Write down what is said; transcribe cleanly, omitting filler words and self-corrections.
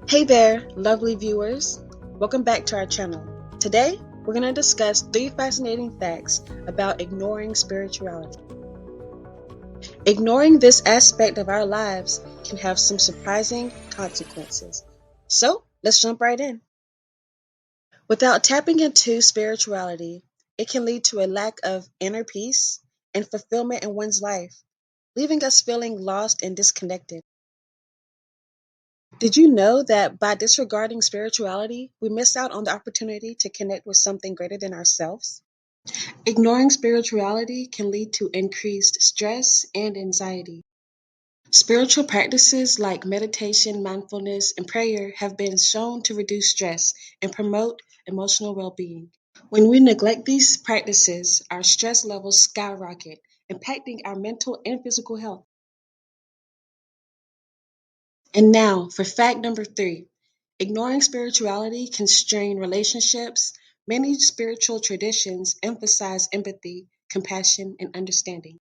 Hey there, lovely viewers. Welcome back to our channel. Today, we're going to discuss 3 fascinating facts about ignoring spirituality. Ignoring this aspect of our lives can have some surprising consequences. So, let's jump right in. Without tapping into spirituality, it can lead to a lack of inner peace and fulfillment in one's life, leaving us feeling lost and disconnected. Did you know that by disregarding spirituality, we miss out on the opportunity to connect with something greater than ourselves? Ignoring spirituality can lead to increased stress and anxiety. Spiritual practices like meditation, mindfulness, and prayer have been shown to reduce stress and promote emotional well being. When we neglect these practices, our stress levels skyrocket, impacting our mental and physical health. And now for fact number 3. Ignoring spirituality can strain relationships. Many spiritual traditions emphasize empathy, compassion, and understanding.